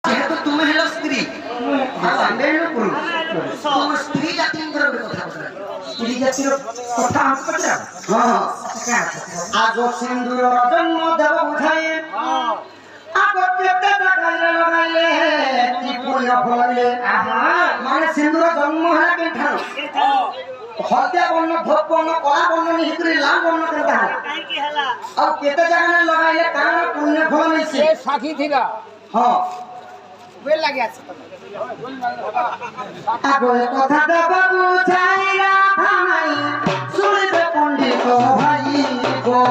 যেহেতু তুমি হলো স্ত্রী আর আমি হলো পুরুষ তোমার স্ত্রী জাতির কথা বলতে স্ত্রী জাতির কথা আমি পচার হ্যাঁ আজ সিন্দুর জন্ম দেব বুঝাই মানে সিন্দুর জন্ম হলে কেঠানো হলদিয়া বর্ণ ধোপ বর্ণ কলা বর্ণ নিহিতরি লাল বর্ণ কেটা আর কেতে জায়গায় লগাইলে কারণ পুণ্য ফল মিশে সাথী থিলা হ্যাঁ বেল লাগি আছে আগলে কথা দেব বুঝাইরা ভাই শুনবে পণ্ডিত ভাই গো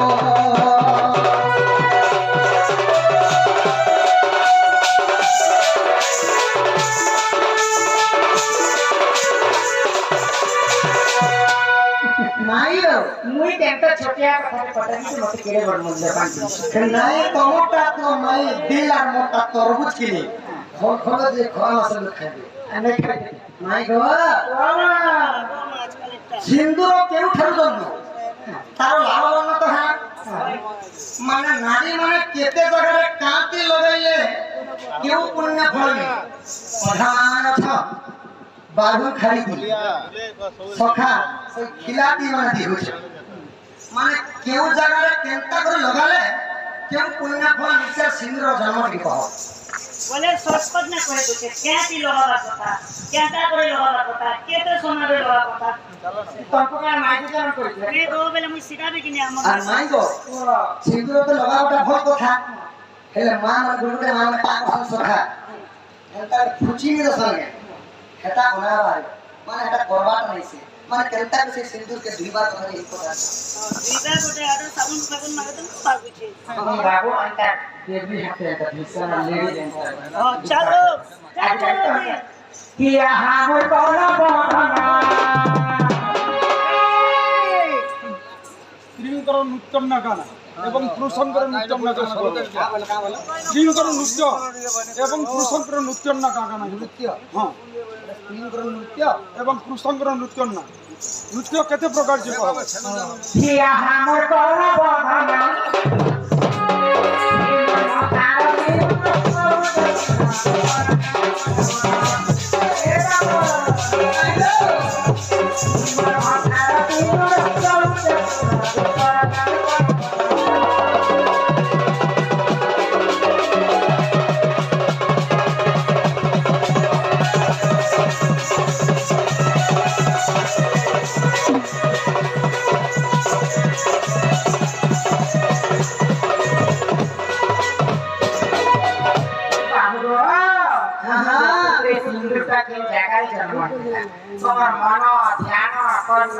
মাইও মুই তেমটা ছোটিয়া কথা কথা দিতে মতে কেড়ে বড় মূল্য পাঁচ নাই টমেটো তো নাই দিল আর মোটা তরমুজ কিনে ফল ফল যে খাওয়া আসলে খাবে আমি খাই নাই গো সিন্দুর কেউ ঠারু জন্য তার লাভ বর্ণ তো হ্যাঁ মানে নারী মানে কেতে জায়গায় কাঁতি লগাইলে কেউ পুণ্য ফল নেই প্রধান অর্থ বাহু খাই দিল সখা সেই খিলাটি মানে দি হচ্ছে মানে কেউ জায়গায় কেনটা করে লগালে কেউ পুণ্য ফল নিচে সিন্দুর জন্ম দিব বলে সৎপদ না করে দিতে কেতি লগাবার কথা কেটা করে লগাবার কথা কেতে সোনারে লগাবার কথা তখন মাইকে জানা কইছে এ গো বলে মুই শিখাবে কিনি আমার আর নাই গো সিন্দুর তো লগাওটা ভল কথা হেলে মা মানে গুরুকে মা মানে পাক সখা এটা খুচি নি দসলে এটা ওনাবার মানে এটা করবাটা নাইছে মানে কেনটা সে সিন্দুরকে দুইবার ধরে এই কথা দিদা গোটে আরো সাবুন সাবুন মাগতো পাগুছে তখন বাবু আইতা দেবী হাতে এটা ভিসানা লেগে দেন চলো চলো কিয়া হামর বলা বনা স্ত্রীঙ্কর নৃত্যম না গানা এবং পুরুষঙ্কর নৃত্যম না গানা স্ত্রীঙ্কর নৃত্য এবং পুরুষঙ্কর নৃত্যম না গানা নৃত্য হ্যাঁ স্ত্রীঙ্কর নৃত্য এবং পুরুষঙ্কর নৃত্যম না নৃত্য কেতে প্রকার যে কিয়া হামর বলা বনা তোমার মন ধ্যান কর্ম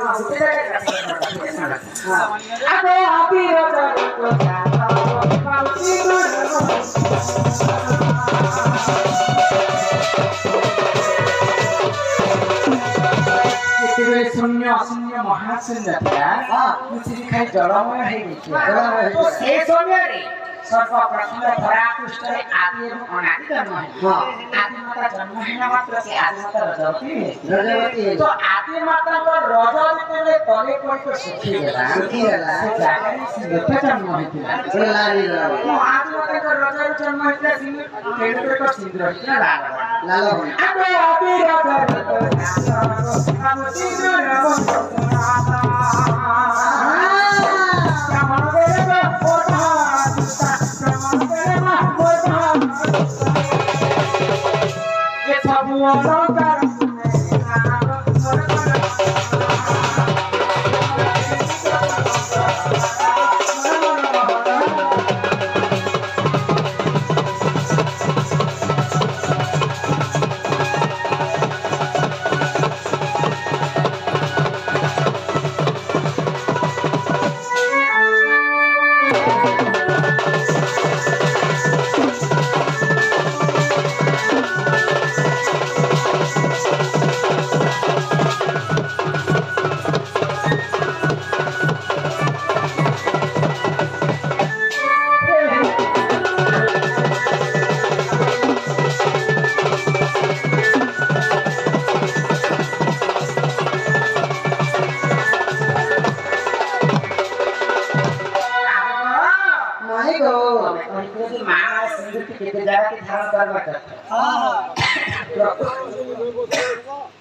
আবে অবিরত পৃথিবীর শূন্য অশূন্য মহাশূন্য পৃথিবী খাই জলময় হয়ে গেছে তো সেই সমୟରେ সর্বপ্রথমে ধরা পৃষ্ঠে আদি এবং অনাদি জন্ম আদি মাতা জন্ম হেলা মাত্র সে আদি মাতা রজবতী তো আদি মাতাଙ୍କ রଜ ଯେତେବେଳେ ତଳେ ପଡ଼ିକ ଶୁଖିଗଲା ସେ ଜାଗାରେ ସିଂହ ଜନ୍ମ ହେଇଥିଲା ଆଦି ମାତାଙ୍କ ରଜରେ ଜନ୍ମ ହେଇଥିଲା ସିଂହ ତେଣୁକରି ଏକ ସିଂହ ହେଇଥିଲା ଲାଲ ଆବେ ଅବିରତ सर्वत्र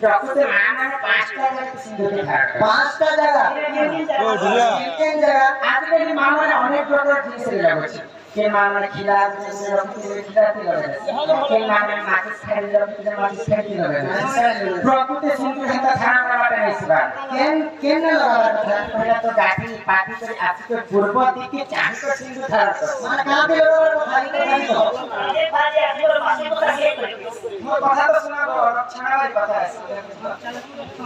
प्रकृति माने पांचटा जगह सिंधु के धारण करे 5টা জায়গা ও ঢিলা তিন জায়গা आजकल माने अनेक प्रकार जिनिस लागे के माने खिला खिलाते लगे के माने माचिस खाइ माचिस खाइ लगे प्रकृति सिंधु के धारण करबाटे नहीं सिबा কেন লাগাবার কথা पहले तो गाठी पाटी कर आछि के पूर्व दिक के चाहि को सिंधु धारण कर মানে কাঁতে লাগাবার কথা ये बाजे आदमी और मासे को रखे मोर कथा तो सुनाबो लक्षणा वाली कथा है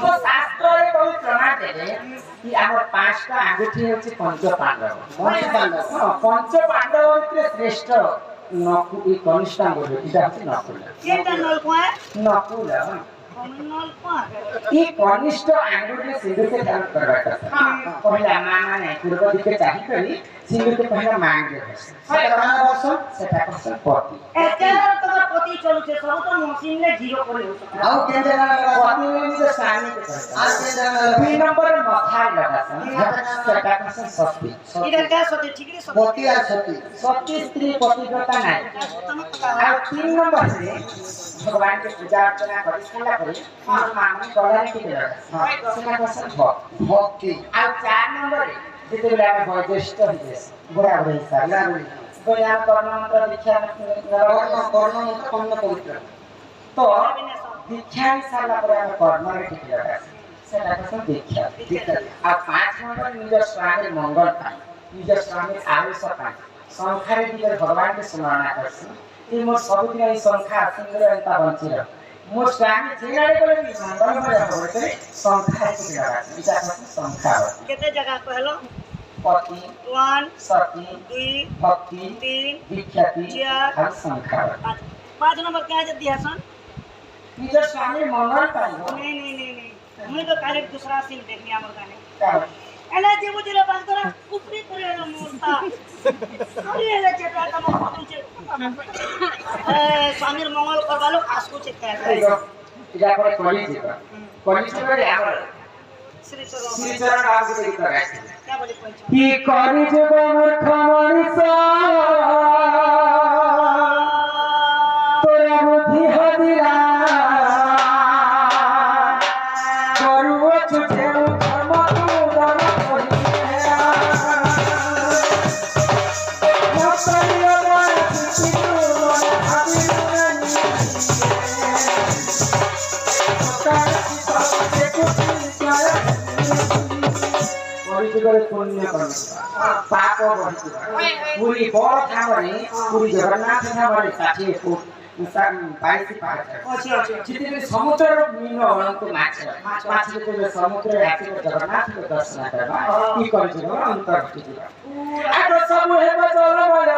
तो शास्त्र रे कोई प्रमाण देले कि हमर पांचटा अंगूठी होछि पंच पांडव पंच पांडव ভিতরে শ্রেষ্ঠ নকু এই কনিষ্ঠ আঙ্গুল এটা হচ্ছে নকুল ये तो नल को है নকুল नल को এই কনিষ্ঠ আঙ্গুলে সিঁদুরকে ধারণ করবার কথা পহিলা মানে পূর্ব দিকে চাহি করি সিঁদুরকে পহিলা মাঙ্গে সেটা কানা বর্ষ সেটা কথা পতি एकेबार तो पति चलु छे सब तो मशीन ने जीरो करे हो ଆଉ କେন ଜାয়গା লাগাবার पति निज स्वामी के আর करता কেন জায়গা লাগাবার 2 नंबर मथाई लगा सेटा কথা सस्ती इधर क्या सोते ठीक है सब পতি আর সতী सती स्त्री पतिव्रता নাই আর 3 नंबर रे भगवान के पूजा अर्चना करि साला करी माने गलारे के लगा सेटा কথা भक्त ভক্তি আর 4 नंबर रे যেতেবেলে আমি বয়োজ্যেষ্ঠ হইছে গোড়া গোড়া হিসাব গোড়া কর্ম মন্ত্র দীক্ষা কর্ণ কর্ণ পবিত্র তো দীক্ষা হিসাবলা পরে আমি কর্মরে ঠিক লাগা সেটা কথা দীক্ষা আর 5 नंबर নিজ স্বামীর মঙ্গল পাই নিজ স্বামীর আয়ুষ পাই সংখ্যারে দিকে ভগবানকে স্মরণ করছি এই মোর সবদিন এই সংখ্যা সিংহরে এন্তা বঞ্চির মোর স্বামী যেনারে করে মঙ্গলময় হবে সংখ্যা ঠিক লাগা এটা কথা সংখ্যা कितने जगह कहलो पति 1 सती 2 भक्ति 3 विख्याति चार, और संख्या 5 नंबर क्या है दिया सन निज स्वामी मंगल पाई नहीं मैं तो काले दूसरा सीन देख लिया हमर गाने का एला जे बुझे बात करा ऊपरी करे ना मूर्ता अरे एला चेता का मो पूछे स्वामीर मंगल करवालो आसको चेता है इजा पर कॉलेज रे आवर श्री श्री चरण चरण आगे देखि लगाई क्या बोले कोई की कॉलेज मूर्ख मनुष्य तोरा बुद्धि हदिरा करुओ छुटे धर्म दूर करिया नतरिया पुण्य पाप पूरी बड़ ठावरे पूरी जगन्नाथ ठावरे 60 फुट 22 पाहाच जिते समुद्र मीन अनंत माछ माछ जो समुद्र आके जगन्नाथ को दर्शन करबा ई कर जो अंतर घटिबा आगो सब हेबा जलमय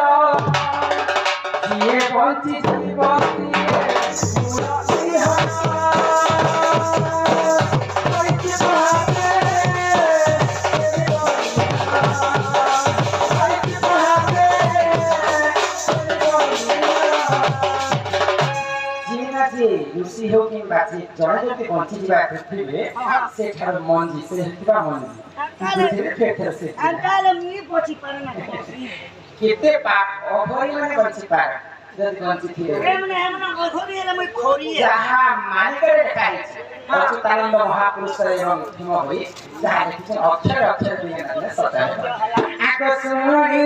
ये बंची जीवती ऋषि हो कि बाची जड़े जति बंची जीवा पृथ्वी से ठार मंजी से हितबा मंजी धीरे फेर से अंकाल मी पछी पर ना केते पाप अघरी माने बंची पार जति बंची थिए हमने अघरी एला मैं खोरी है जहा मालिक रे देखाइ छै अच्युतानंद महापुरुष एवं भीम होई जहा देखि अक्षर अक्षर दुनिया ने सत्य आको सुनी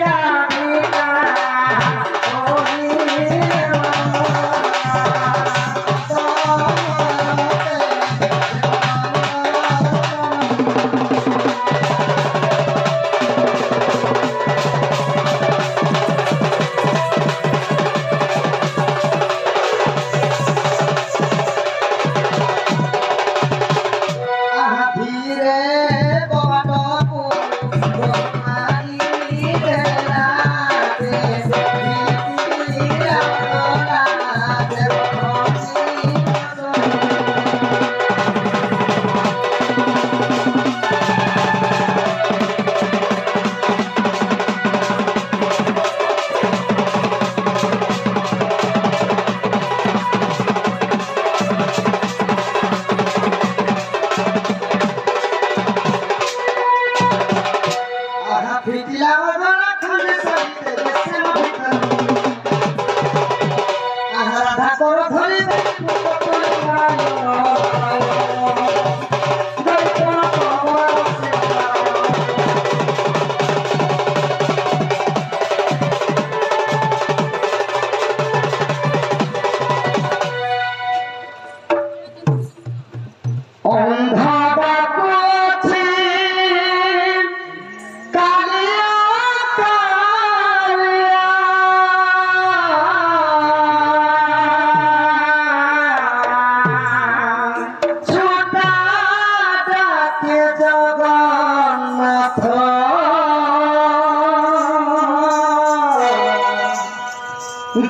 रामिका होई धीरे बड़ पुर मारी रे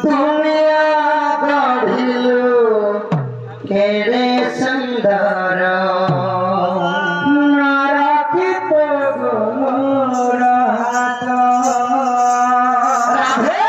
দুনিয়া গঢ়িল কেৰে সুন্দৰ নৰকিত গুণৰ হাত ৰাধে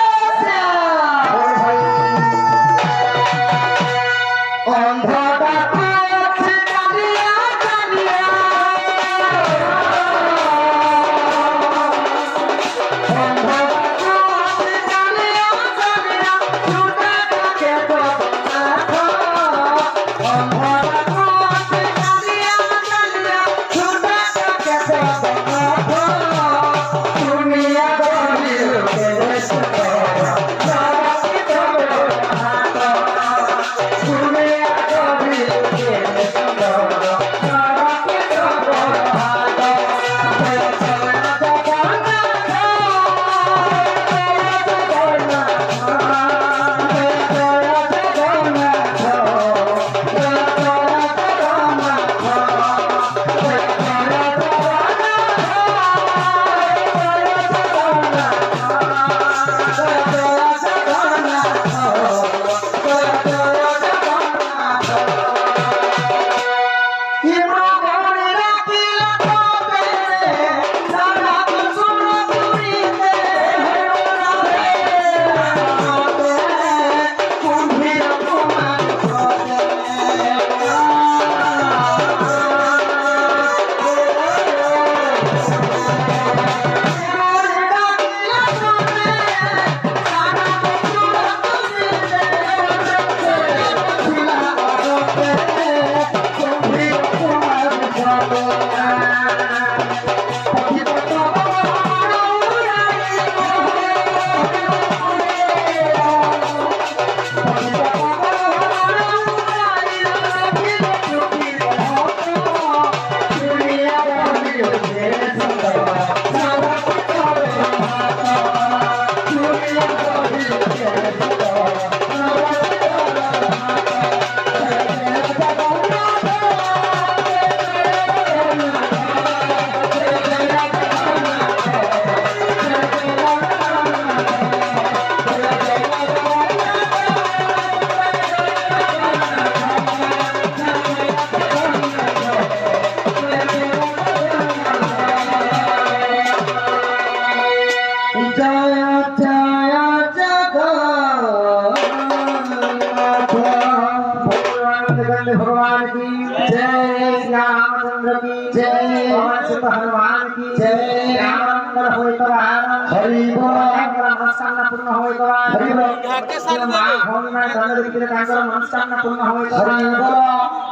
भगवान की जय, रामचंद्र की जय, पवन सुत हनुमान की जय। रामचंद्र होय तवार हरि बोल, मनस्कामना पूर्ण होय तवार हरि बोल। मां भौमी मां धन विक्रे तांकर मनस्कामना पूर्ण होय हरि बोल।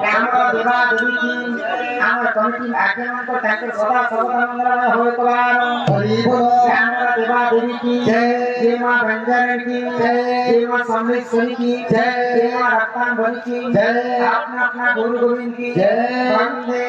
रामर देवा देवी की आमर कमिटी आज्ञान को तांकर सदा सर्वदा मंगलमय होय तवार हरि बोल। रामर देवा देवी की जय, जय मां गंजानन की जय, जय मां सम्मेश्वरी की जय, जय मां रत्नांबरी की जय। अपना अपना गुरु गोविंद की जय। वंदे